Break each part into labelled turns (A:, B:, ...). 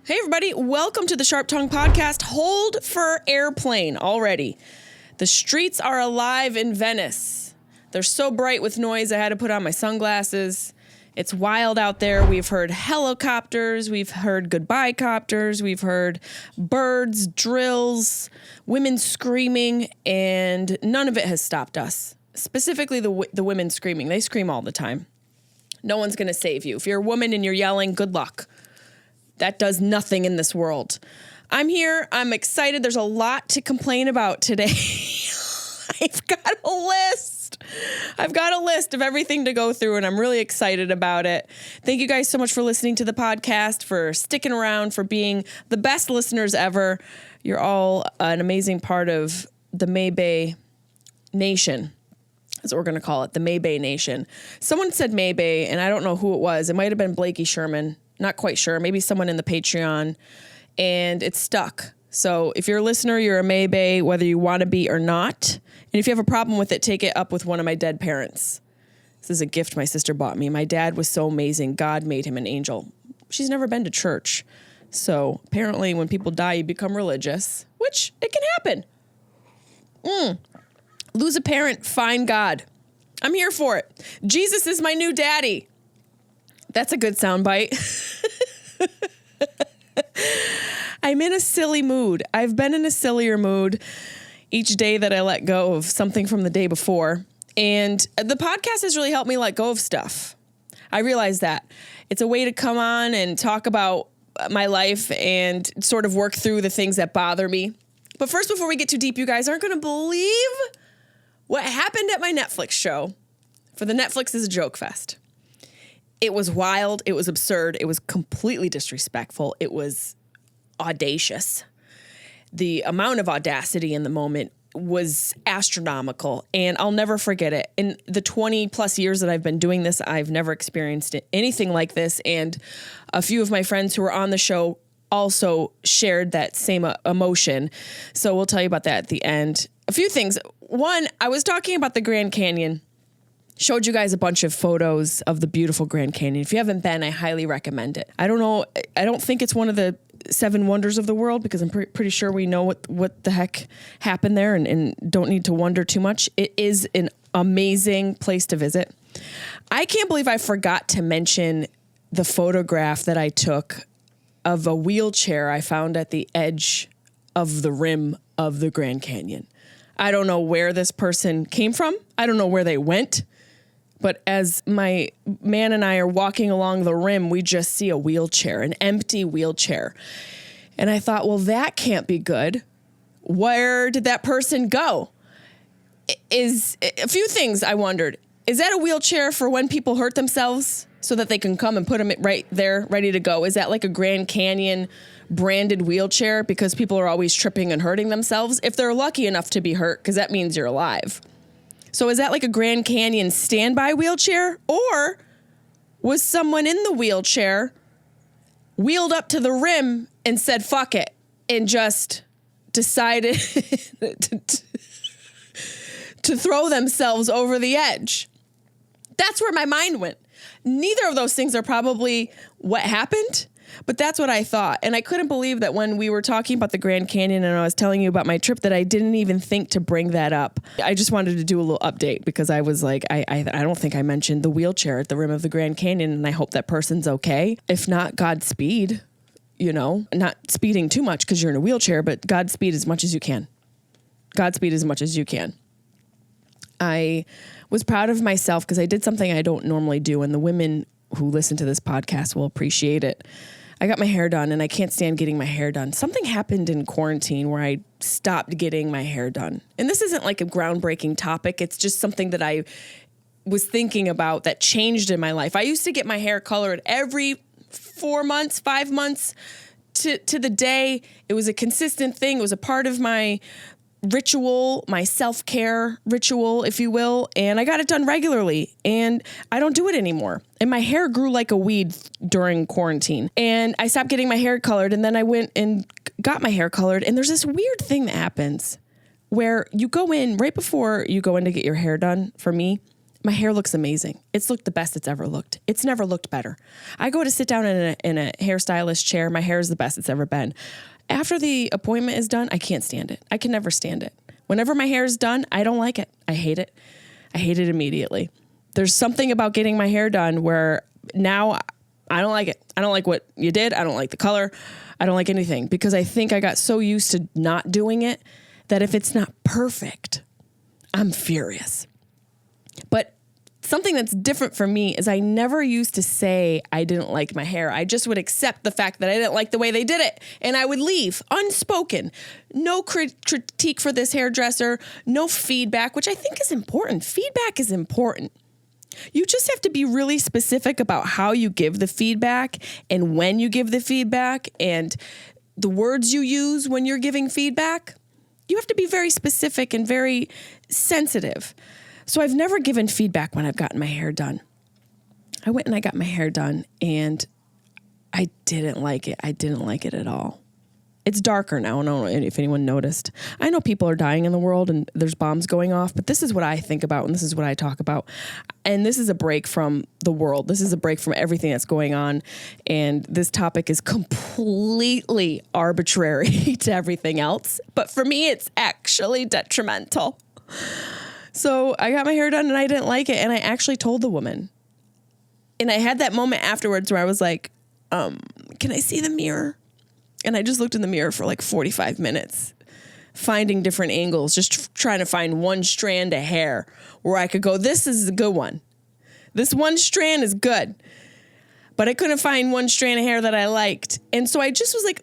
A: Hey everybody, welcome to the Sharp Tongue Podcast. Hold for airplane already. The streets are alive in Venice. They're so bright with noise I had to put on my sunglasses. It's wild out there. We've heard helicopters, we've heard goodbye copters, we've heard birds, drills, women screaming, and none of it has stopped us. Specifically the women screaming. They scream all the time. No one's going to save you. If you're a woman and you're yelling, good luck. That does nothing in this world. I'm here. I'm excited. There's a lot to complain about today. I've got a list of everything to go through, and I'm really excited about it. Thank you guys so much for listening to the podcast, for sticking around, for being the best listeners ever. You're all an amazing part of the Maybay Nation. That's what we're going to call it, the Maybay Nation. Someone said Maybay, and I don't know who it was. It might have been Blakey Sherman. Not quite sure. Maybe someone in the Patreon, and it's stuck. So if you're a listener, you're a Maybay, whether you want to be or not. And if you have a problem with it, take it up with one of my dead parents. This is a gift my sister bought me. My dad was so amazing. God made him an angel. She's never been to church. So apparently when people die, you become religious, which it can happen. Lose a parent, find God. I'm here for it. Jesus is my new daddy. That's a good soundbite. I'm in a silly mood. I've been in a sillier mood each day that I let go of something from the day before. And the podcast has really helped me let go of stuff. I realize that. It's a way to come on and talk about my life and sort of work through the things that bother me. But first, before we get too deep, you guys aren't going to believe what happened at my Netflix show for the Netflix is a Joke Fest. It was wild. It was absurd. It was completely disrespectful. It was audacious. The amount of audacity in the moment was astronomical, and I'll never forget it. In the 20 plus years that I've been doing this, I've never experienced anything like this, and a few of my friends who were on the show also shared that same emotion. So we'll tell you about that at the end. A few things. One, I was talking about the Grand Canyon. Showed you guys a bunch of photos of the beautiful Grand Canyon. If you haven't been, I highly recommend it. I don't know. I don't think it's one of the 7 wonders of the world because I'm pretty sure we know what the heck happened there and don't need to wonder too much. It is an amazing place to visit. I can't believe I forgot to mention the photograph that I took of a wheelchair I found at the edge of the rim of the Grand Canyon. I don't know where this person came from. I don't know where they went. But as my man and I are walking along the rim, we just see a wheelchair, an empty wheelchair. And I thought, well, that can't be good. Where did that person go? Is a few things I wondered. Is that a wheelchair for when people hurt themselves so that they can come and put them right there, ready to go? Is that like a Grand Canyon branded wheelchair because people are always tripping and hurting themselves? If they're lucky enough to be hurt, because that means you're alive. So is that like a Grand Canyon standby wheelchair? Or was someone in the wheelchair wheeled up to the rim and said, fuck it, and just decided to throw themselves over the edge? That's where my mind went. Neither of those things are probably what happened, but that's what I thought. And I couldn't believe that when we were talking about the Grand Canyon and I was telling you about my trip that I didn't even think to bring that up. I just wanted to do a little update because I was like, I don't think I mentioned the wheelchair at the rim of the Grand Canyon, and I hope that person's okay. If not, Godspeed, not speeding too much because you're in a wheelchair, but Godspeed as much as you can. Godspeed as much as you can. I was proud of myself because I did something I don't normally do, and the women who listen to this podcast will appreciate it. I got my hair done, and I can't stand getting my hair done. Something happened in quarantine where I stopped getting my hair done. And this isn't like a groundbreaking topic. It's just something that I was thinking about that changed in my life. I used to get my hair colored every 4 months, 5 months to the day. It was a consistent thing. It was a part of my ritual, my self-care ritual, if you will. And I got it done regularly, and I don't do it anymore. And my hair grew like a weed during quarantine, and I stopped getting my hair colored. And then I went and got my hair colored. And there's this weird thing that happens where you go in right before you go in to get your hair done. For me, My hair looks amazing. It's looked the best it's ever looked. It's never looked better. I go to sit down in a hairstylist chair. My hair is the best it's ever been. After the appointment is done, I can't stand it. I can never stand it. Whenever my hair is done, I don't like it. I hate it. I hate it immediately. There's something about getting my hair done where now I don't like it. I don't like what you did. I don't like the color. I don't like anything because I think I got so used to not doing it that if it's not perfect, I'm furious. But something that's different for me is I never used to say I didn't like my hair. I just would accept the fact that I didn't like the way they did it. And I would leave unspoken. No critique for this hairdresser. No feedback, which I think is important. Feedback is important. You just have to be really specific about how you give the feedback and when you give the feedback and the words you use when you're giving feedback. You have to be very specific and very sensitive. So I've never given feedback when I've gotten my hair done. I went and I got my hair done and I didn't like it. I didn't like it at all. It's darker now. I don't know if anyone noticed. I know people are dying in the world and there's bombs going off, but this is what I think about and this is what I talk about. And this is a break from the world. This is a break from everything that's going on. And this topic is completely arbitrary to everything else. But for me, it's actually detrimental. So I got my hair done and I didn't like it. And I actually told the woman. And I had that moment afterwards where I was like, can I see the mirror? And I just looked in the mirror for like 45 minutes, finding different angles, just trying to find one strand of hair where I could go, this is a good one. This one strand is good. But I couldn't find one strand of hair that I liked. And so I just was like,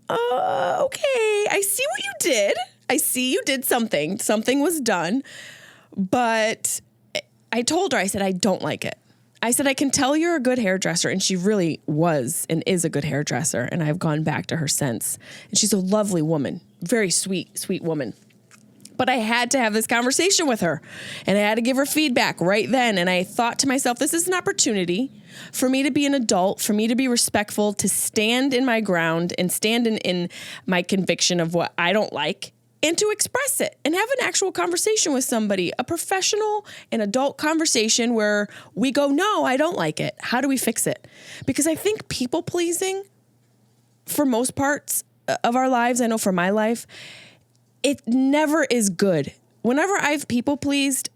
A: okay, I see what you did. I see you did something. Something was done. But I told her, I said, I don't like it. I said, I can tell you're a good hairdresser. And she really was and is a good hairdresser. And I've gone back to her since. And she's a lovely woman, very sweet, sweet woman. But I had to have this conversation with her and I had to give her feedback right then. And I thought to myself, this is an opportunity for me to be an adult, for me to be respectful, to stand in my ground and stand in my conviction of what I don't like. And to express it and have an actual conversation with somebody, a professional and adult conversation where we go, no, I don't like it. How do we fix it? Because I think people pleasing for most parts of our lives, I know for my life, it never is good. Whenever I've people pleased,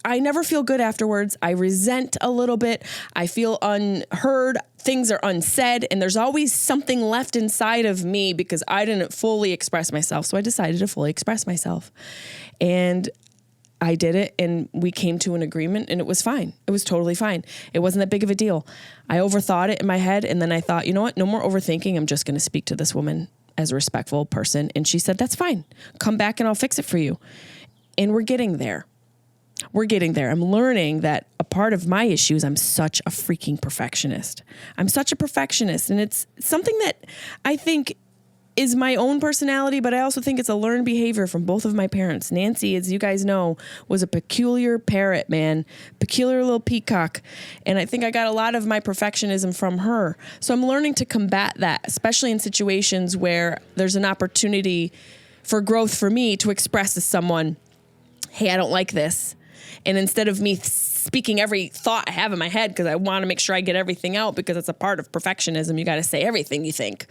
A: I never feel good afterwards. I resent a little bit. I feel unheard. Things are unsaid. And there's always something left inside of me because I didn't fully express myself. So I decided to fully express myself. And I did it. And we came to an agreement and it was fine. It was totally fine. It wasn't that big of a deal. I overthought it in my head. And then I thought, you know what? No more overthinking. I'm just going to speak to this woman as a respectful person. And she said, that's fine. Come back and I'll fix it for you. And we're getting there. We're getting there. I'm learning that a part of my issue is I'm such a freaking perfectionist. I'm such a perfectionist. And it's something that I think is my own personality, but I also think it's a learned behavior from both of my parents. Nancy, as you guys know, was a peculiar parrot, man, peculiar little peacock. And I think I got a lot of my perfectionism from her. So I'm learning to combat that, especially in situations where there's an opportunity for growth for me to express to someone, hey, I don't like this. And instead of me speaking every thought I have in my head, because I want to make sure I get everything out, because it's a part of perfectionism. You got to say everything you think.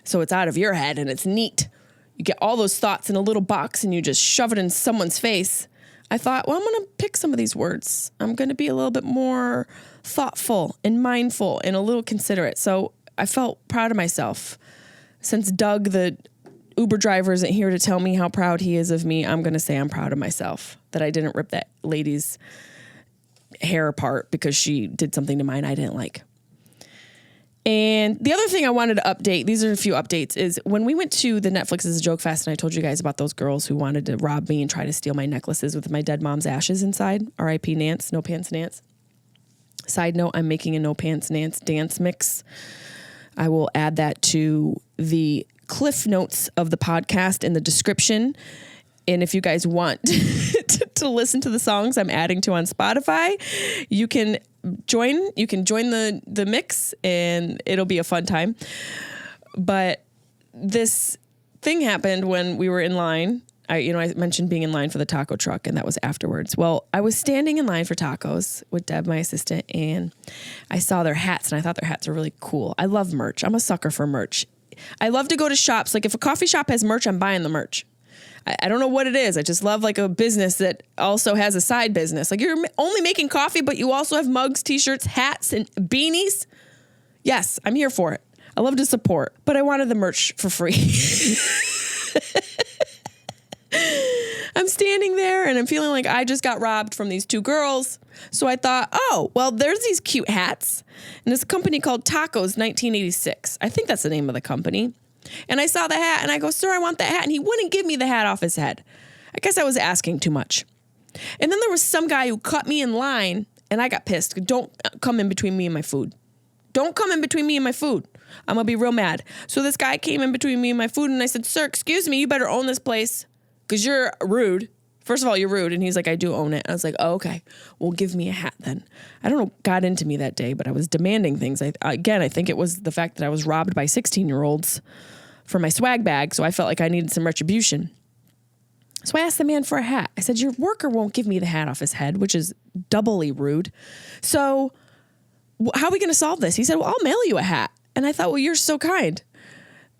A: So it's out of your head and it's neat. You get all those thoughts in a little box and you just shove it in someone's face. I thought, well, I'm going to pick some of these words. I'm going to be a little bit more thoughtful and mindful and a little considerate. So I felt proud of myself. Since Doug, the Uber driver, isn't here to tell me how proud he is of me, I'm going to say I'm proud of myself that I didn't rip that lady's hair apart because she did something to mine I didn't like. And the other thing I wanted to update, these are a few updates, is when we went to the Netflix is a Joke Fest and I told you guys about those girls who wanted to rob me and try to steal my necklaces with my dead mom's ashes inside, R.I.P. Nance, No Pants Nance. Side note, I'm making a No Pants Nance dance mix. I will add that to the cliff notes of the podcast in the description. And if you guys want to listen to the songs I'm adding to on Spotify, you can join the mix and it'll be a fun time. But this thing happened when we were in line I mentioned being in line for the taco truck, and that was afterwards. Well, I was standing in line for tacos with Deb, my assistant, and I saw their hats, and I thought their hats are really cool. I love merch. I'm a sucker for merch. I love to go to shops. Like if a coffee shop has merch, I'm buying the merch. I don't know what it is. I just love like a business that also has a side business. Like you're only making coffee, but you also have mugs, t-shirts, hats, and beanies. Yes, I'm here for it. I love to support, but I wanted the merch for free. I'm standing there and I'm feeling like I just got robbed from these two girls. So I thought, oh, well, there's these cute hats. And it's a company called Tacos 1986. I think that's the name of the company. And I saw the hat and I go, sir, I want that hat. And he wouldn't give me the hat off his head. I guess I was asking too much. And then there was some guy who cut me in line and I got pissed. Don't come in between me and my food. Don't come in between me and my food. I'm going to be real mad. So this guy came in between me and my food and I said, sir, excuse me, you better own this place because you're rude. First of all, you're rude. And he's like, I do own it. I was like, oh, okay. Well, give me a hat then. I don't know what got into me that day, but I was demanding things. I think it was the fact that I was robbed by 16-year-olds for my swag bag. So I felt like I needed some retribution. So I asked the man for a hat. I said, your worker won't give me the hat off his head, which is doubly rude. So how are we going to solve this? He said, well, I'll mail you a hat. And I thought, well, you're so kind.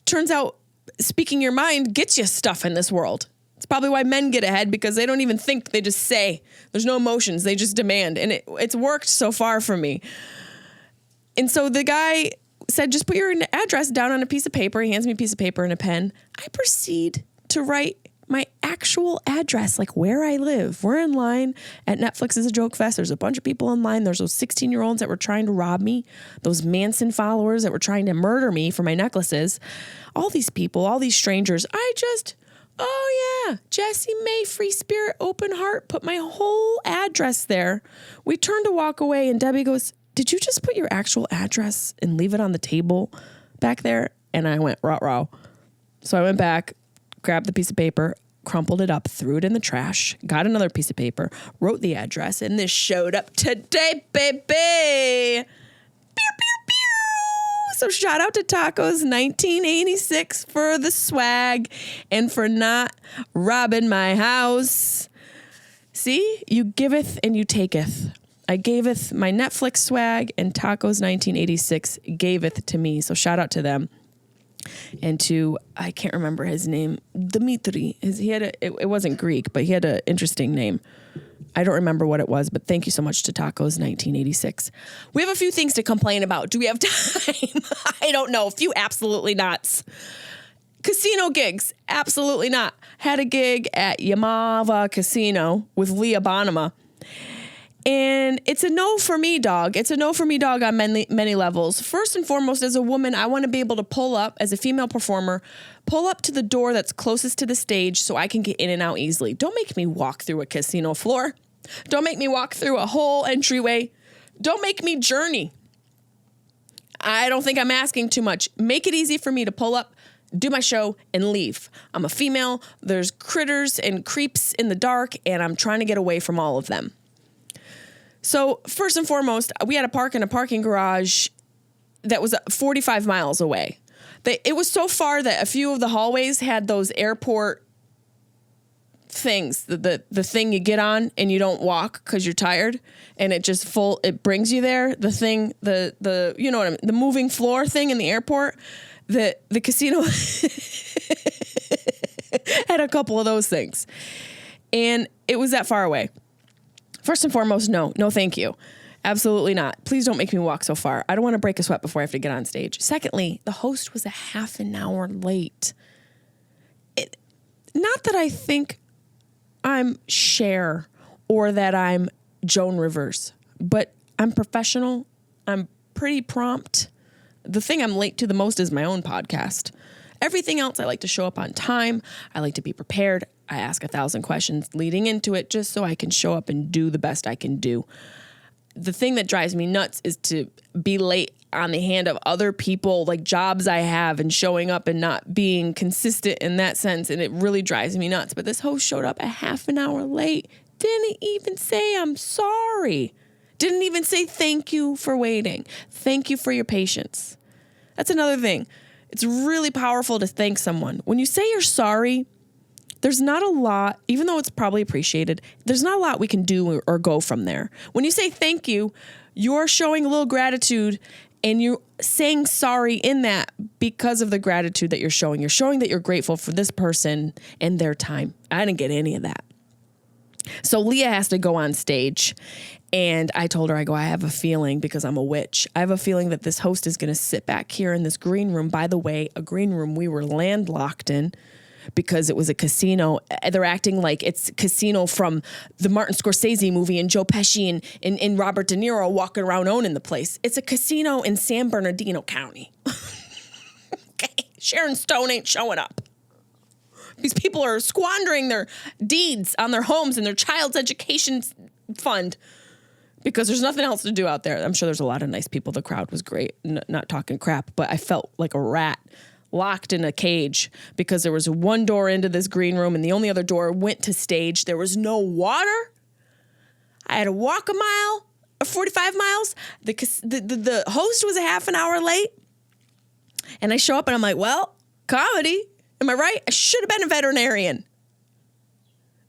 A: Turns out speaking your mind gets you stuff in this world. It's probably why men get ahead because they don't even think. They just say. There's no emotions. They just demand. And it's worked so far for me. And so the guy said, just put your address down on a piece of paper. He hands me a piece of paper and a pen. I proceed to write my actual address, like where I live. We're in line at Netflix is a Joke Fest. There's a bunch of people in line. There's those 16-year-olds that were trying to rob me, those Manson followers that were trying to murder me for my necklaces. All these people, all these strangers. Oh yeah, Jessimae, free spirit, open heart, put my whole address there. We turned to walk away and Debbie goes, did you just put your actual address and leave it on the table back there? And I went, rah. So I went back, grabbed the piece of paper, crumpled it up, threw it in the trash, got another piece of paper, wrote the address, and this showed up today, baby. Pew, pew, pew. So shout out to Tacos 1986 for the swag and for not robbing my house. See, you giveth and you taketh. I gaveth my Netflix swag and Tacos 1986 gaveth to me. So shout out to them. And to, I can't remember his name, Dimitri. It wasn't Greek, but he had an interesting name. I don't remember what it was, but thank you so much to Tacos 1986. We have a few things to complain about. Do we have time? I don't know. A few absolutely nots. Casino gigs, absolutely not. Had a gig at Yamava Casino with Leah Bonema. And it's a no for me, dog. It's a no for me, dog, on many levels. First and foremost, as a woman, I want to be able to pull up, as a female performer, pull up to the door that's closest to the stage so I can get in and out easily. Don't make me walk through a casino floor. Don't make me walk through a whole entryway. Don't make me journey. I don't think I'm asking too much. Make it easy for me to pull up, do my show, and leave. I'm a female. There's critters and creeps in the dark, and I'm trying to get away from all of them. So first and foremost, we had a park in a parking garage that was 45 miles away. It was so far that a few of the hallways had those airport things, the thing you get on and you don't walk because you're tired, and it brings you there. The thing, the you know what I mean, the moving floor thing in the airport. The casino had a couple of those things, and it was that far away. First and foremost, no, thank you. Absolutely not. Please don't make me walk so far. I don't want to break a sweat before I have to get on stage. Secondly, the host was a half an hour late. Not that I think I'm Cher or that I'm Joan Rivers, but I'm professional. I'm pretty prompt. The thing I'm late to the most is my own podcast. Everything else, I like to show up on time. I like to be prepared. I ask 1,000 questions leading into it just so I can show up and do the best I can do. The thing that drives me nuts is to be late on the hand of other people, like jobs I have, and showing up and not being consistent in that sense. And it really drives me nuts. But this host showed up a half an hour late. Didn't even say I'm sorry. Didn't even say thank you for waiting. Thank you for your patience. That's another thing. It's really powerful to thank someone. When you say you're sorry, there's not a lot, even though it's probably appreciated, there's not a lot we can do or go from there. When you say thank you, you're showing a little gratitude and you're saying sorry in that because of the gratitude that you're showing. You're showing that you're grateful for this person and their time. I didn't get any of that. So Leah has to go on stage, and I told her, I have a feeling, because I'm a witch, I have a feeling that this host is going to sit back here in this green room. By the way, a green room we were landlocked in because it was a casino. They're acting like it's a casino from the Martin Scorsese movie and Joe Pesci and Robert De Niro walking around owning the place. It's a casino in San Bernardino County. Okay, Sharon Stone ain't showing up. These people are squandering their deeds on their homes and their child's education fund because there's nothing else to do out there. I'm sure there's a lot of nice people. The crowd was great. Not talking crap, but I felt like a rat locked in a cage because there was one door into this green room and the only other door went to stage. There was no water. I had to walk a mile or 45 miles. The host was a half an hour late. And I show up and I'm like, well, comedy. Am I right? I should have been a veterinarian.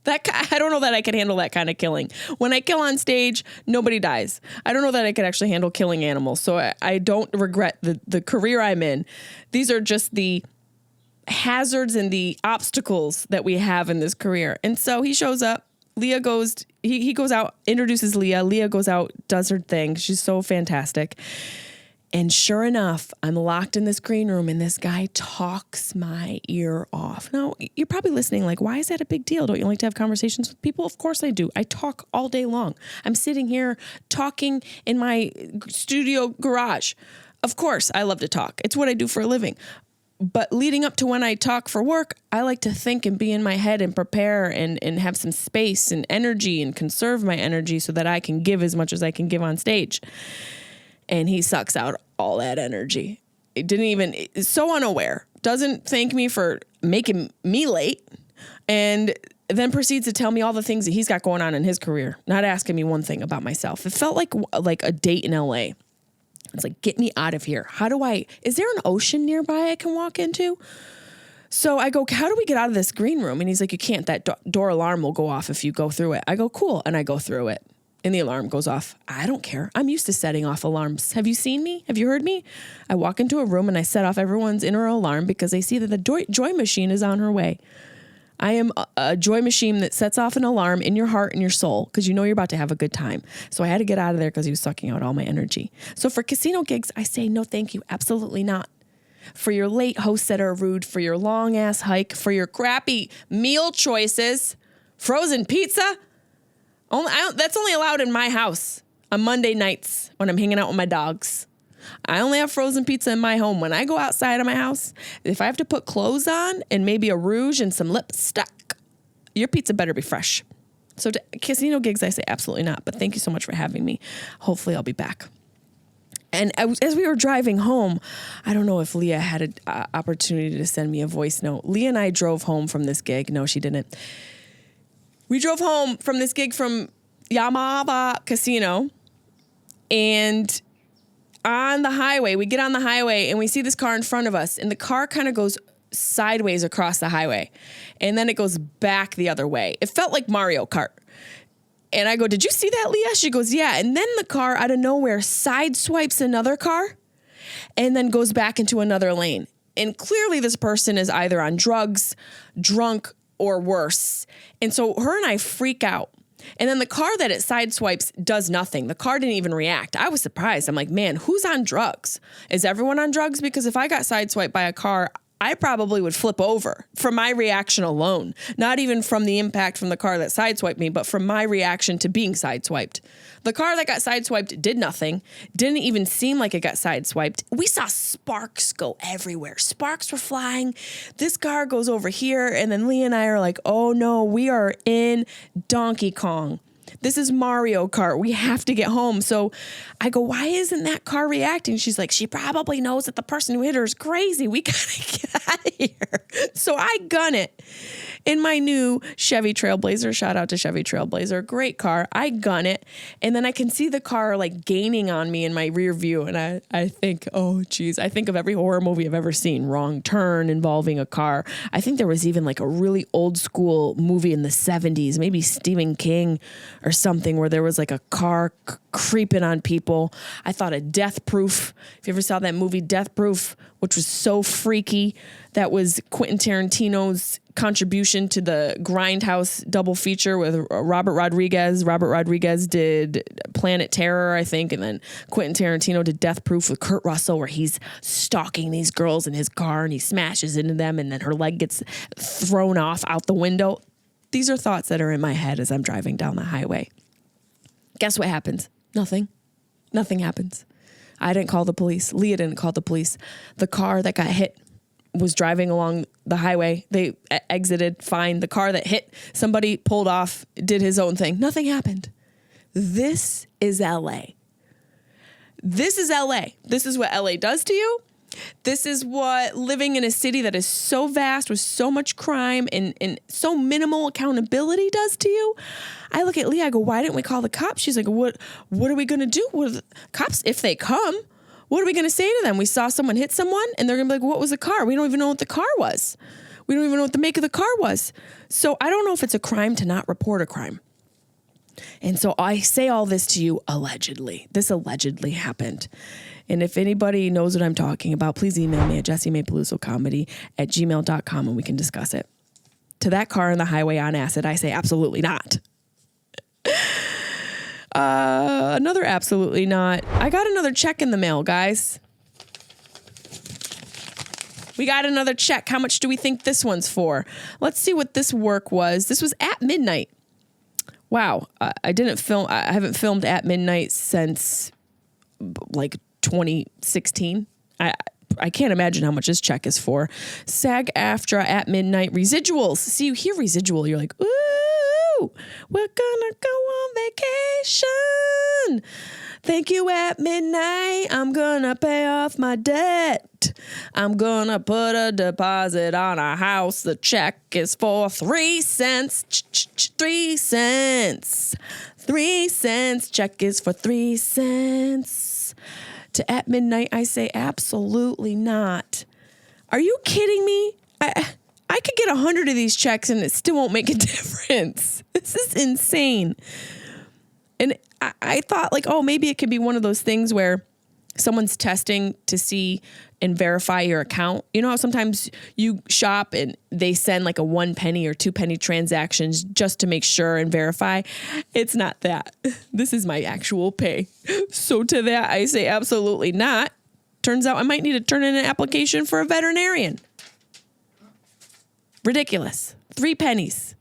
A: I don't know that I could handle that kind of killing. When I kill on stage, nobody dies. I don't know that I could actually handle killing animals. So I don't regret the career I'm in. These are just the hazards and the obstacles that we have in this career. And so he shows up. Leah goes, he goes out, introduces Leah. Leah goes out, does her thing. She's so fantastic. And sure enough, I'm locked in this green room and this guy talks my ear off. Now, you're probably listening like, why is that a big deal? Don't you like to have conversations with people? Of course I do. I talk all day long. I'm sitting here talking in my studio garage. Of course, I love to talk. It's what I do for a living. But leading up to when I talk for work, I like to think and be in my head and prepare and have some space and energy and conserve my energy so that I can give as much as I can give on stage. And he sucks out all that energy. It didn't even, so unaware, doesn't thank me for making me late, and then proceeds to tell me all the things that he's got going on in his career, not asking me one thing about myself. It felt like a date in LA. It's like, get me out of here. Is there an ocean nearby I can walk into? So I go, how do we get out of this green room? And he's like, you can't, that door alarm will go off if you go through it. I go, cool. And I go through it. And the alarm goes off. I don't care. I'm used to setting off alarms. Have you seen me? Have you heard me? I walk into a room and I set off everyone's inner alarm because they see that the joy machine is on her way. I am a joy machine that sets off an alarm in your heart and your soul because you know you're about to have a good time. So I had to get out of there because he was sucking out all my energy. So for casino gigs, I say, no, thank you. Absolutely not. For your late hosts that are rude, for your long ass hike, for your crappy meal choices, frozen pizza. That's only allowed in my house on Monday nights when I'm hanging out with my dogs. I only have frozen pizza in my home. When I go outside of my house, if I have to put clothes on and maybe a rouge and some lipstick, your pizza better be fresh. So to casino gigs, I say absolutely not. But thank you so much for having me. Hopefully I'll be back. And as we were driving home, I don't know if Leah had an opportunity to send me a voice note. Leah and I drove home from this gig. No, she didn't. We drove home from this gig from Yamava Casino, and on the highway, we get on the highway and we see this car in front of us, and the car kind of goes sideways across the highway, and then it goes back the other way. It felt like Mario Kart. And I go, did you see that, Leah? She goes, yeah. And then the car out of nowhere sideswipes another car and then goes back into another lane. And clearly this person is either on drugs, drunk, or worse. And so her and I freak out. And then the car that it sideswipes does nothing. The car didn't even react. I was surprised. I'm like, man, who's on drugs? Is everyone on drugs? Because if I got sideswiped by a car, I probably would flip over from my reaction alone. Not even from the impact from the car that sideswiped me, but from my reaction to being sideswiped. The car that got sideswiped did nothing. Didn't even seem like it got sideswiped. We saw sparks go everywhere. Sparks were flying. This car goes over here, and then Lee and I are like, oh no, we are in Donkey Kong. This is Mario Kart. We have to get home. So I go, why isn't that car reacting? She's like, she probably knows that the person who hit her is crazy. We got to get out of here. So I gun it in my new Chevy Trailblazer. Shout out to Chevy Trailblazer. Great car. I gun it. And then I can see the car like gaining on me in my rear view. And I think, oh, geez. I think of every horror movie I've ever seen. Wrong Turn involving a car. I think there was even like a really old school movie in the 70s, maybe Stephen King or something, where there was like a car creeping on people. I thought of Death Proof. If you ever saw that movie Death Proof, which was so freaky, that was Quentin Tarantino's contribution to the Grindhouse double feature with Robert Rodriguez. Robert Rodriguez did Planet Terror, I think, and then Quentin Tarantino did Death Proof with Kurt Russell, where he's stalking these girls in his car and he smashes into them and then her leg gets thrown off out the window. These are thoughts that are in my head as I'm driving down the highway. Guess what happens? Nothing. Nothing happens. I didn't call the police. Leah didn't call the police. The car that got hit was driving along the highway. They exited fine. The car that hit somebody pulled off, did his own thing. Nothing happened. This is LA. This is LA. This is what LA does to you. This is what living in a city that is so vast with so much crime and so minimal accountability does to you. I look at Leah, I go, why didn't we call the cops? She's like, what are we going to do with the cops if they come? What are we going to say to them? We saw someone hit someone and they're going to be like, what was the car? We don't even know what the car was. We don't even know what the make of the car was. So I don't know if it's a crime to not report a crime. And so I say all this to you allegedly. This allegedly happened. And if anybody knows what I'm talking about, please email me at jessimaepelusocomedy@gmail.com and we can discuss it. To that car on the highway on acid, I say absolutely not. Another absolutely not. I got another check in the mail, guys. We got another check. How much do we think this one's for? Let's see what this work was. This was at midnight. Wow. I haven't filmed at midnight since like 2016. I can't imagine how much this check is for. SAG-AFTRA at midnight residuals. See, you hear residual, you're like, ooh, we're gonna go on vacation. Thank you at midnight. I'm gonna pay off my debt. I'm gonna put a deposit on a house. The check is for 3 cents. 3 cents. 3 cents. Check is for 3 cents. To at midnight, I say absolutely not. Are you kidding me? I could get 100 of these checks and it still won't make a difference. This is insane. And I thought like, oh, maybe it could be one of those things where someone's testing to see and verify your account. You know how sometimes you shop and they send like a 1 penny or 2 penny transactions just to make sure and verify? It's not that. This is my actual pay. So to that, I say absolutely not. Turns out I might need to turn in an application for a veterinarian. Ridiculous. 3 pennies.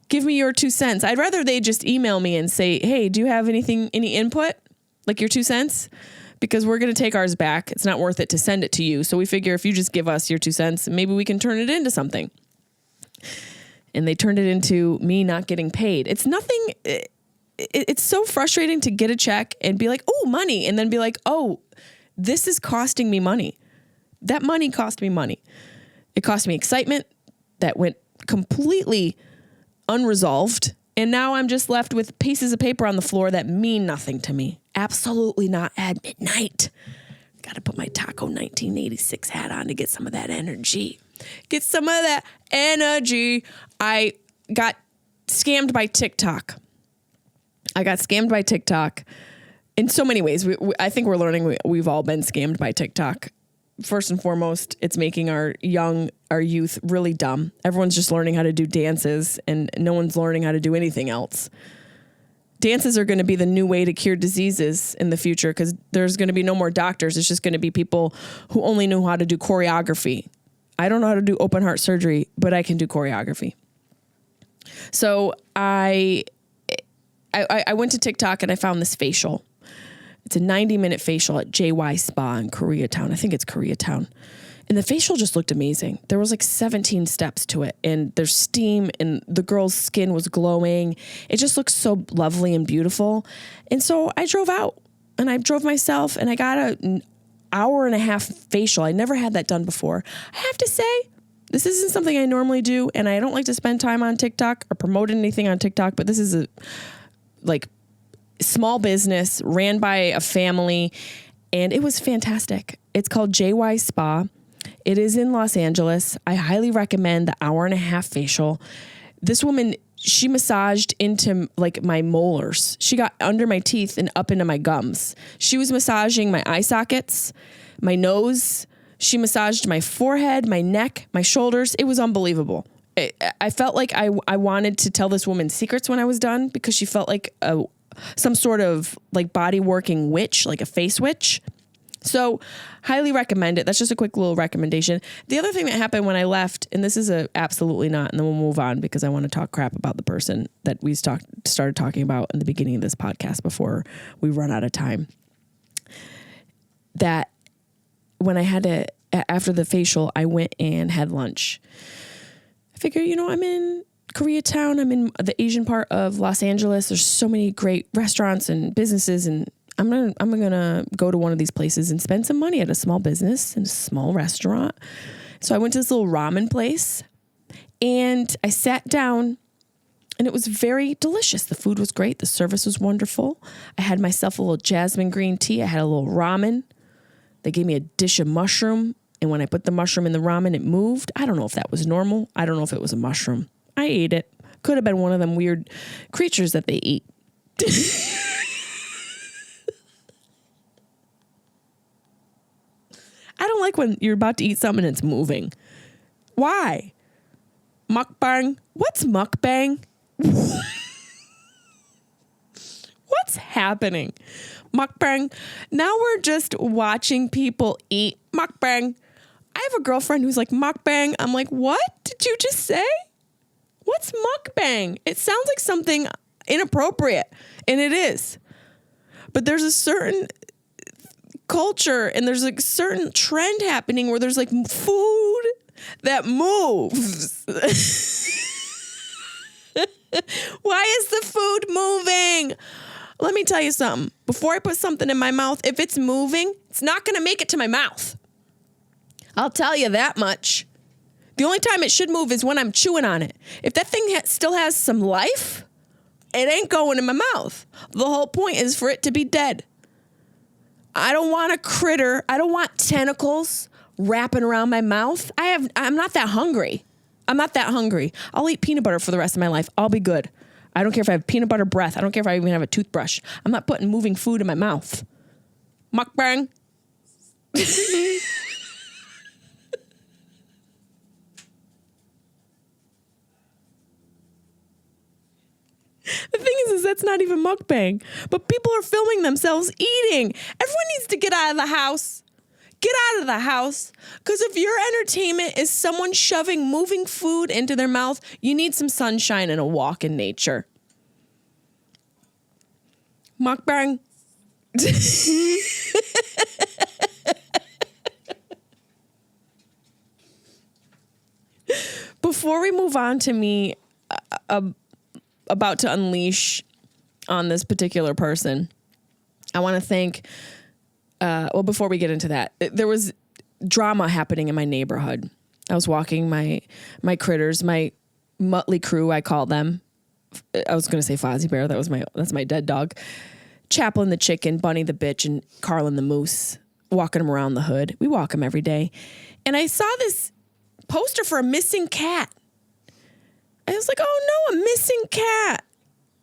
A: Give me your 2 cents. I'd rather they just email me and say, hey, do you have any input? Like your 2 cents? Because we're going to take ours back. It's not worth it to send it to you. So we figure if you just give us your 2 cents, maybe we can turn it into something. And they turned it into me not getting paid. It's nothing. It's so frustrating to get a check and be like, oh, money. And then be like, oh, this is costing me money. That money cost me money. It cost me excitement that went completely unresolved. And now I'm just left with pieces of paper on the floor that mean nothing to me. Absolutely not at midnight. Got to put my Taco 1986 hat on to get some of that energy. Get some of that energy. I got scammed by TikTok. In so many ways. I think we're learning we've all been scammed by TikTok. First and foremost, it's making our youth really dumb. Everyone's just learning how to do dances and no one's learning how to do anything else. Dances are going to be the new way to cure diseases in the future because there's going to be no more doctors. It's just going to be people who only know how to do choreography. I don't know how to do open heart surgery, but I can do choreography. So I went to TikTok and I found this facial. It's a 90-minute facial at JY Spa in Koreatown. I think it's Koreatown. And the facial just looked amazing. There was like 17 steps to it, and there's steam, and the girl's skin was glowing. It just looked so lovely and beautiful. And so I drove out, and I drove myself, and I got an hour and a half facial. I never had that done before. I have to say, this isn't something I normally do, and I don't like to spend time on TikTok or promote anything on TikTok, but this is a small business ran by a family, and it was fantastic. It's called JY Spa. It is in Los Angeles. I highly recommend the hour and a half facial. This woman, she massaged into like my molars. She got under my teeth and up into my gums. She was massaging my eye sockets, my nose. She massaged my forehead, my neck, my shoulders. It was unbelievable. I felt like I wanted to tell this woman secrets when I was done, because she felt like some sort of like body working witch, like a face witch. So highly recommend it. That's just a quick little recommendation. The other thing that happened when I left, and this is absolutely not, and then we'll move on because I want to talk crap about the person that we started talking about in the beginning of this podcast before we run out of time. That when I had to, after the facial, I went and had lunch. I figure, I'm in Koreatown. I'm in the Asian part of Los Angeles. There's so many great restaurants and businesses, and I'm gonna go to one of these places and spend some money at a small business and a small restaurant. So I went to this little ramen place, and I sat down, and it was very delicious. The food was great. The service was wonderful. I had myself a little jasmine green tea. I had a little ramen. They gave me a dish of mushroom, and when I put the mushroom in the ramen, it moved. I don't know if that was normal. I don't know if it was a mushroom. I ate it. Could have been one of them weird creatures that they eat. I don't like when you're about to eat something and it's moving. Why? Mukbang? What's mukbang? What's happening? Mukbang? Now we're just watching people eat. Mukbang. I have a girlfriend who's like, mukbang. I'm like, what did you just say? What's mukbang? It sounds like something inappropriate, and it is. But there's a certain culture and there's like a certain trend happening where there's like food that moves. Why is the food moving? Let me tell you something. Before I put something in my mouth, if it's moving, it's not going to make it to my mouth. I'll tell you that much. The only time it should move is when I'm chewing on it. If that thing still has some life, it ain't going in my mouth. The whole point is for it to be dead. I don't want a critter. I don't want tentacles wrapping around my mouth. I'm not that hungry. I'm not that hungry. I'll eat peanut butter for the rest of my life. I'll be good. I don't care if I have peanut butter breath. I don't care if I even have a toothbrush. I'm not putting moving food in my mouth. Mukbang. The thing is that's not even mukbang. But people are filming themselves eating. Everyone needs to get out of the house. Get out of the house. Because if your entertainment is someone shoving moving food into their mouth, you need some sunshine and a walk in nature. Mukbang. Before we move on to me about to unleash on this particular person, I want to thank, before we get into that, there was drama happening in my neighborhood. I was walking my critters, my Muttley crew, I call them. I was going to say Fozzie Bear. That's my dead dog. Chaplin the chicken, Bunny the bitch, and Carlin the moose, walking them around the hood. We walk them every day. And I saw this poster for a missing cat. I was like, oh no, a missing cat.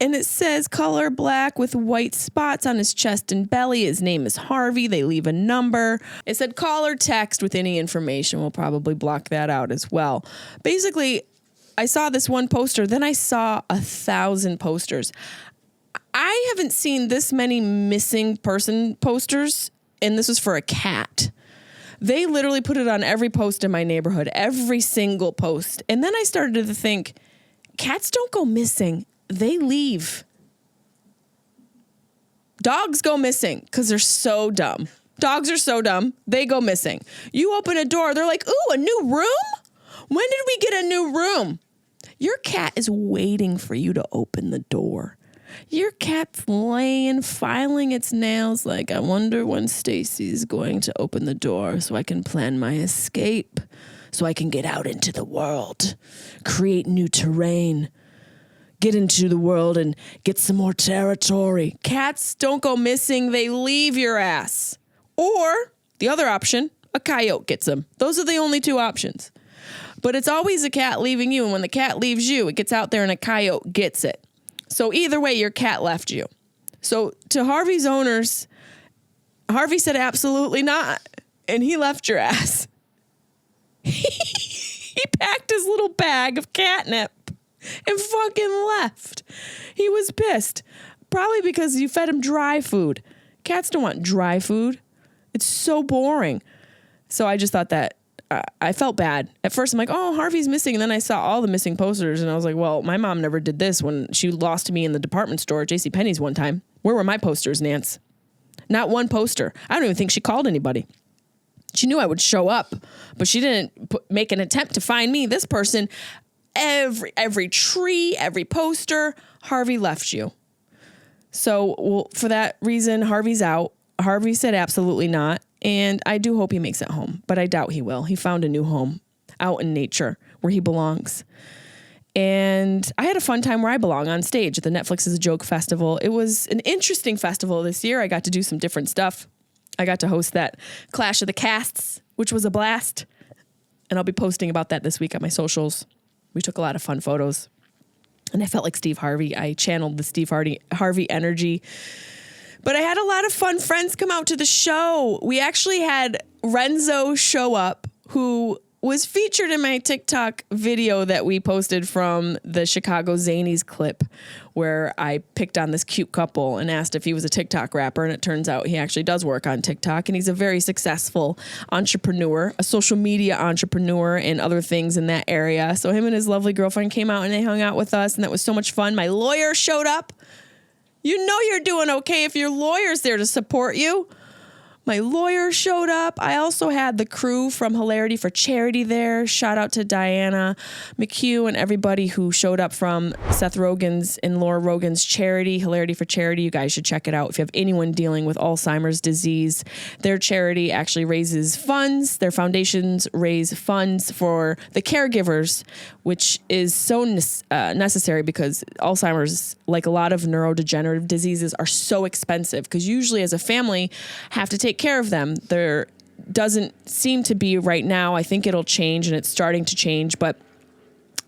A: And it says color black with white spots on his chest and belly. His name is Harvey. They leave a number. It said call or text with any information. We'll probably block that out as well. Basically, I saw this one poster. Then I saw 1,000 posters. I haven't seen this many missing person posters, and this was for a cat. They literally put it on every post in my neighborhood, every single post. And then I started to think, cats don't go missing. They leave. Dogs go missing because they're so dumb. Dogs are so dumb. They go missing. You open a door. They're like, ooh, a new room? When did we get a new room? Your cat is waiting for you to open the door. Your cat's laying, filing its nails like, I wonder when Stacy's going to open the door so I can plan my escape, so I can get out into the world, create new terrain, get into the world and get some more territory. Cats don't go missing. They leave your ass. Or the other option, a coyote gets them. Those are the only two options. But it's always a cat leaving you. And when the cat leaves you, it gets out there and a coyote gets it. So either way, your cat left you. So to Harvey's owners, Harvey said absolutely not. And he left your ass. He packed his little bag of catnip and fucking left. He was pissed. Probably because you fed him dry food. Cats don't want dry food. It's so boring. So I just thought that I felt bad. At first, I'm like, oh, Harvey's missing. And then I saw all the missing posters. And I was like, well, my mom never did this when she lost me in the department store at JCPenney's one time. Where were my posters, Nance? Not one poster. I don't even think she called anybody. She knew I would show up, but she didn't make an attempt to find me. This person, every tree, every poster, Harvey left you. So, well, for that reason, Harvey's out. Harvey said absolutely not. And I do hope he makes it home, but I doubt he will. He found a new home out in nature where he belongs. And I had a fun time where I belong on stage at the Netflix is a Joke Festival. It was an interesting festival this year. I got to do some different stuff. I got to host that Clash of the Casts, which was a blast. And I'll be posting about that this week on my socials. We took a lot of fun photos. And I felt like Steve Harvey. I channeled the Steve Harvey energy. But I had a lot of fun friends come out to the show. We actually had Renzo show up, who was featured in my TikTok video that we posted from the Chicago Zanies clip, where I picked on this cute couple and asked if he was a TikTok rapper. And it turns out he actually does work on TikTok. And he's a very successful entrepreneur, a social media entrepreneur and other things in that area. So him and his lovely girlfriend came out and they hung out with us. And that was so much fun. My lawyer showed up. You know you're doing okay if your lawyer's there to support you. My lawyer showed up. I also had the crew from Hilarity for Charity there. Shout out to Diana McHugh and everybody who showed up from Seth Rogen's and Laura Rogen's charity, Hilarity for Charity. You guys should check it out. If you have anyone dealing with Alzheimer's disease, their charity actually raises funds. Their foundations raise funds for the caregivers, which is so necessary because Alzheimer's, like a lot of neurodegenerative diseases, are so expensive because usually as a family have to take care of them. There doesn't seem to be right now. I think it'll change and it's starting to change, but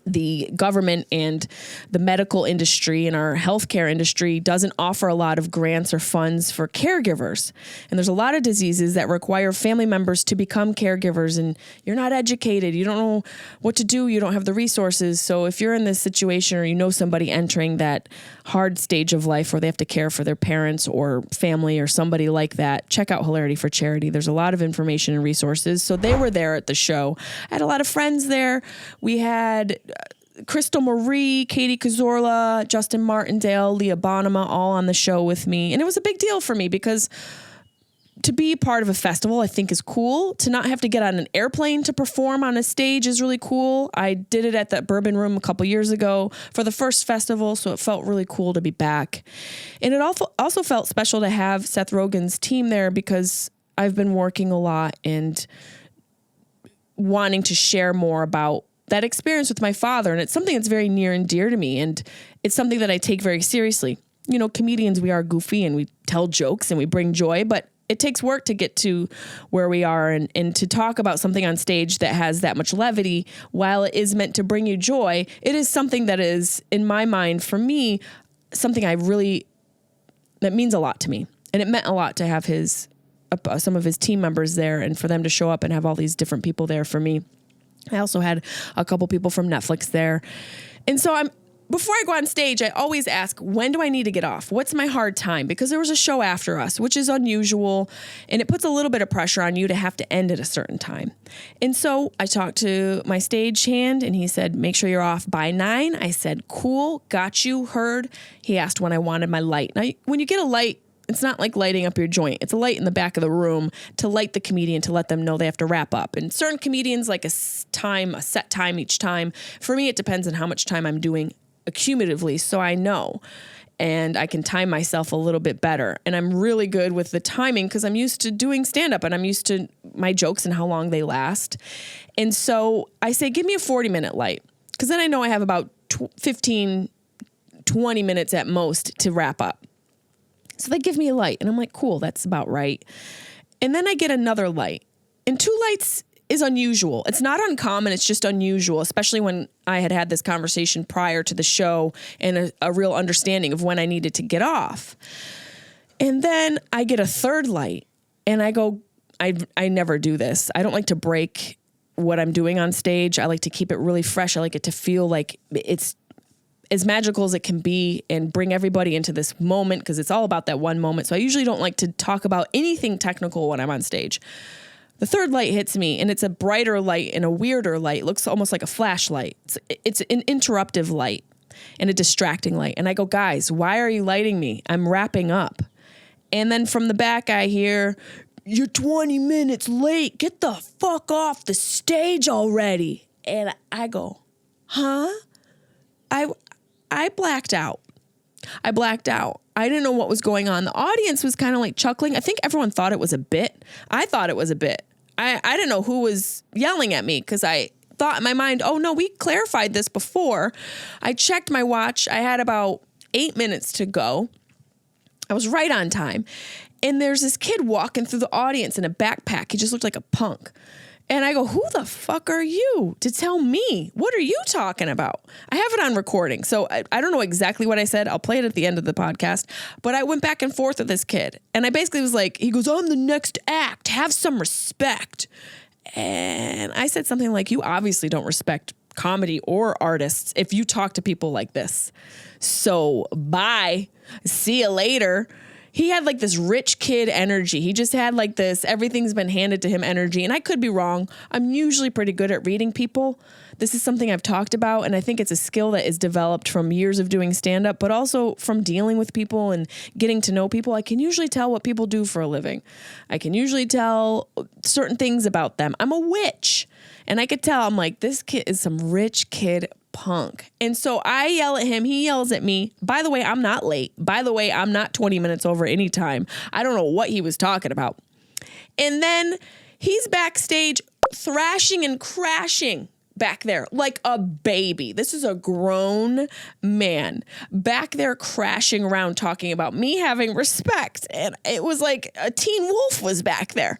A: the government and the medical industry and our healthcare industry doesn't offer a lot of grants or funds for caregivers. And there's a lot of diseases that require family members to become caregivers, and you're not educated. You don't know what to do. You don't have the resources. So if you're in this situation or you know somebody entering that hard stage of life where they have to care for their parents or family or somebody like that, check out Hilarity for Charity. There's a lot of information and resources. So they were there at the show. I had a lot of friends there. We had Crystal Marie, Katie Cazorla, Justin Martindale, Leah Bonema, all on the show with me. And it was a big deal for me because to be part of a festival, I think is cool. To not have to get on an airplane to perform on a stage is really cool. I did it at that Bourbon Room a couple years ago for the first festival, so it felt really cool to be back. And it also felt special to have Seth Rogen's team there because I've been working a lot and wanting to share more about that experience with my father. And it's something that's very near and dear to me. And it's something that I take very seriously. You know, comedians, we are goofy and we tell jokes and we bring joy, but it takes work to get to where we are and to talk about something on stage that has that much levity. While it is meant to bring you joy, it is something that is, in my mind, for me, something that means a lot to me. And it meant a lot to have some of his team members there and for them to show up and have all these different people there for me. I also had a couple people from Netflix there. And so before I go on stage, I always ask, when do I need to get off? What's my hard time? Because there was a show after us, which is unusual, and it puts a little bit of pressure on you to have to end at a certain time. And so I talked to my stagehand, and he said, make sure you're off by 9. I said, cool, got you, heard. He asked when I wanted my light. Now, when you get a light It's not like lighting up your joint. It's a light in the back of the room to light the comedian, to let them know they have to wrap up. And certain comedians like a set time each time. For me, it depends on how much time I'm doing accumulatively, so I know. And I can time myself a little bit better. And I'm really good with the timing because I'm used to doing stand-up and I'm used to my jokes and how long they last. And so I say, give me a 40-minute light, because then I know I have about 15, 20 minutes at most to wrap up. So they give me a light and I'm like, cool, that's about right. And then I get another light, and 2 lights is unusual. It's not uncommon. It's just unusual, especially when I had this conversation prior to the show and a real understanding of when I needed to get off. And then I get a 3rd light and I go, I never do this. I don't like to break what I'm doing on stage. I like to keep it really fresh. I like it to feel like it's as magical as it can be and bring everybody into this moment, because it's all about that one moment. So I usually don't like to talk about anything technical when I'm on stage. The 3rd light hits me, and it's a brighter light and a weirder light. It looks almost like a flashlight. It's an interruptive light and a distracting light. And I go, guys, why are you lighting me? I'm wrapping up. And then from the back, I hear, you're 20 minutes late. Get the fuck off the stage already. And I go, huh? I blacked out. I didn't know what was going on. The audience was kind of like chuckling. I think everyone thought it was a bit. I thought it was a bit. I didn't know who was yelling at me, because I thought in my mind, oh no, we clarified this before. I checked my watch. I had about 8 minutes to go. I was right on time. And there's this kid walking through the audience in a backpack. He just looked like a punk. And I go, who the fuck are you to tell me? What are you talking about? I have it on recording, so I don't know exactly what I said. I'll play it at the end of the podcast. But I went back and forth with this kid. And I basically was like, he goes, I'm the next act. Have some respect. And I said something like, you obviously don't respect comedy or artists if you talk to people like this. So bye. See you later. He had like this rich kid energy. He just had like this, everything's been handed to him energy. And I could be wrong. I'm usually pretty good at reading people. This is something I've talked about. And I think it's a skill that is developed from years of doing stand-up, but also from dealing with people and getting to know people. I can usually tell what people do for a living. I can usually tell certain things about them. I'm a witch. And I could tell, I'm like, this kid is some rich kid punk. And so I yell at him. He yells at me. By the way, I'm not late. By the way, I'm not 20 minutes over any time. I don't know what he was talking about. And then he's backstage thrashing and crashing back there like a baby. This is a grown man back there crashing around talking about me having respect. And it was like a teen wolf was back there,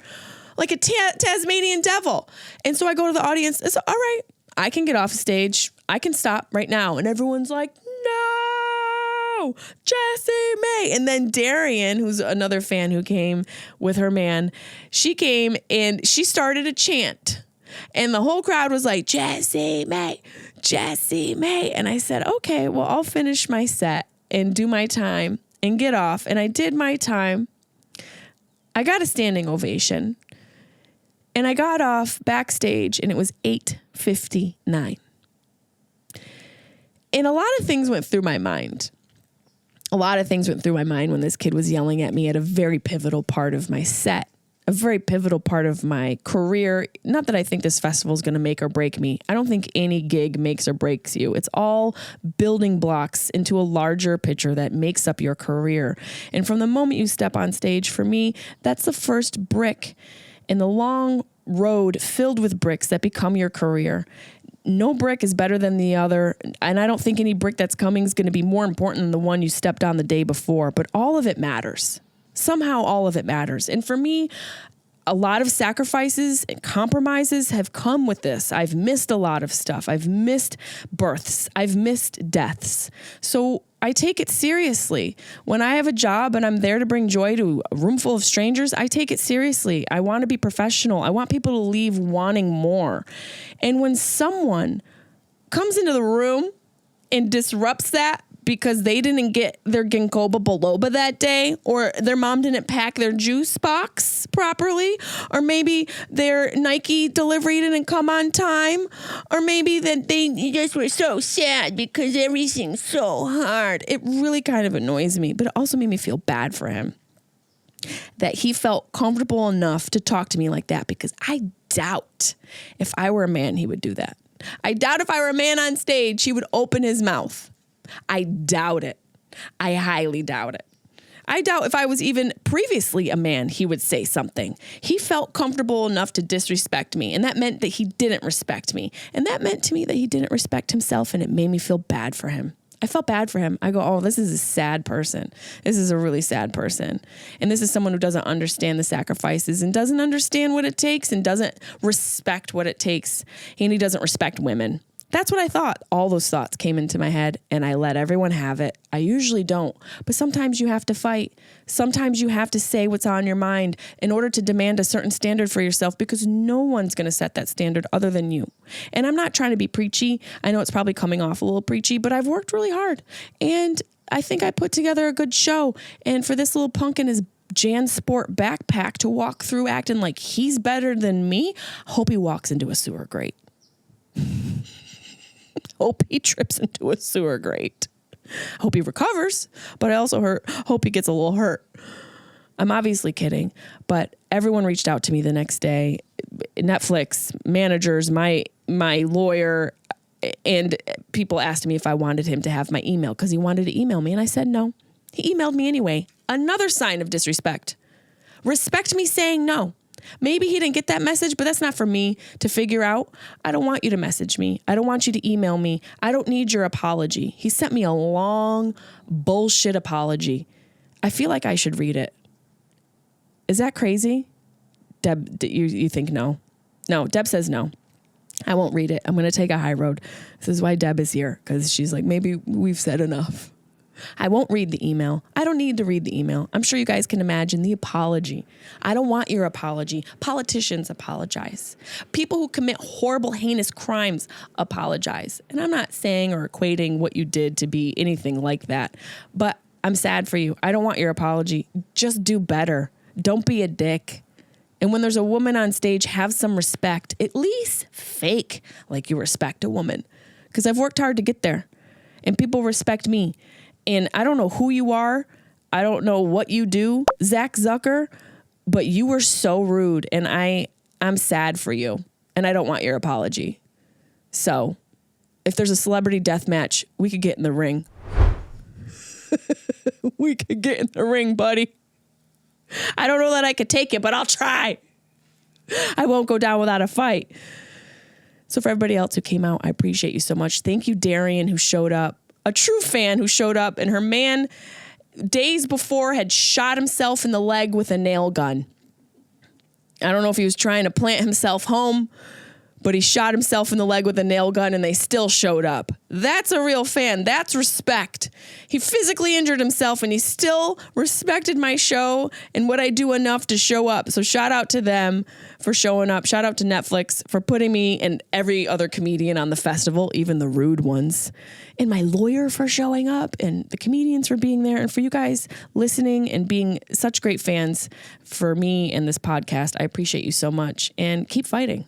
A: like a Tasmanian devil. And so I go to the audience. It's all right. I can get off stage. I can stop right now. And everyone's like, no, Jessimae. And then Darian, who's another fan who came with her man, she came and she started a chant. And the whole crowd was like, Jessimae, Jessimae. And I said, okay, well, I'll finish my set and do my time and get off. And I did my time. I got a standing ovation. And I got off backstage and it was 8:59. And a lot of things went through my mind. A lot of things went through my mind when this kid was yelling at me at a very pivotal part of my set, a very pivotal part of my career. Not that I think this festival is going to make or break me. I don't think any gig makes or breaks you. It's all building blocks into a larger picture that makes up your career. And from the moment you step on stage, for me, that's the first brick in the long road filled with bricks that become your career. No brick is better than the other. And I don't think any brick that's coming is going to be more important than the one you stepped on the day before. But all of it matters. Somehow all of it matters. And for me, a lot of sacrifices and compromises have come with this. I've missed a lot of stuff. I've missed births. I've missed deaths. So I take it seriously. When I have a job and I'm there to bring joy to a room full of strangers, I take it seriously. I want to be professional. I want people to leave wanting more. And when someone comes into the room and disrupts that because they didn't get their ginkgo biloba that day, or their mom didn't pack their juice box properly, or maybe their Nike delivery didn't come on time, or maybe that they just were so sad because everything's so hard. It really kind of annoys me, but it also made me feel bad for him. that he felt comfortable enough to talk to me like that, because I doubt if I were a man, he would do that. I doubt if I were a man on stage, he would open his mouth. I doubt it. I highly doubt it. I doubt if I was even previously a man, he would say something. He felt comfortable enough to disrespect me, and that meant that he didn't respect me. And that meant to me that he didn't respect himself, and it made me feel bad for him. I felt bad for him. I go, oh, this is a sad person. This is a really sad person. And this is someone who doesn't understand the sacrifices and doesn't understand what it takes and doesn't respect what it takes. And he doesn't respect women. That's what I thought. All those thoughts came into my head, and I let everyone have it. I usually don't, but sometimes you have to fight. Sometimes you have to say what's on your mind in order to demand a certain standard for yourself, because no one's going to set that standard other than you. And I'm not trying to be preachy. I know it's probably coming off a little preachy, but I've worked really hard, and I think I put together a good show. And for this little punk in his JanSport backpack to walk through acting like he's better than me, hope he walks into a sewer grate. Hope he trips into a sewer grate. Hope he recovers, but I also hope he gets a little hurt. I'm obviously kidding, but everyone reached out to me the next day. Netflix, managers, my lawyer, and people asked me if I wanted him to have my email, because he wanted to email me, and I said no. He emailed me anyway. Another sign of disrespect. Respect me saying no. Maybe he didn't get that message, but that's not for me to figure out. I don't want you to message me. I don't want you to email me. I don't need your apology. He sent me a long bullshit apology. I feel like I should read it. Is that crazy? Deb, you think no? No, Deb says no. I won't read it. I'm going to take a high road. This is why Deb is here, because she's like, maybe we've said enough. I won't read the email. I don't need to read the email. I'm sure you guys can imagine the apology. I don't want your apology. Politicians apologize. People who commit horrible, heinous crimes apologize. And I'm not saying or equating what you did to be anything like that, but I'm sad for you. I don't want your apology. Just do better. Don't be a dick. And when there's a woman on stage, have some respect. At least fake like you respect a woman. Because I've worked hard to get there. And people respect me. And I don't know who you are. I don't know what you do, Zack Zucker, but you were so rude, and I'm sad for you, and I don't want your apology. So if there's a celebrity death match, we could get in the ring. We could get in the ring, buddy. I don't know that I could take it, but I'll try. I won't go down without a fight. So for everybody else who came out, I appreciate you so much. Thank you, Darian, who showed up. A true fan who showed up, and her man days before had shot himself in the leg with a nail gun. I don't know if he was trying to plant himself home, but he shot himself in the leg with a nail gun, and they still showed up. That's a real fan. That's respect. He physically injured himself, and he still respected my show and what I do enough to show up. So shout out to them for showing up. Shout out to Netflix for putting me and every other comedian on the festival, even the rude ones. And my lawyer for showing up, and the comedians for being there, and for you guys listening and being such great fans for me and this podcast. I appreciate you so much, and keep fighting.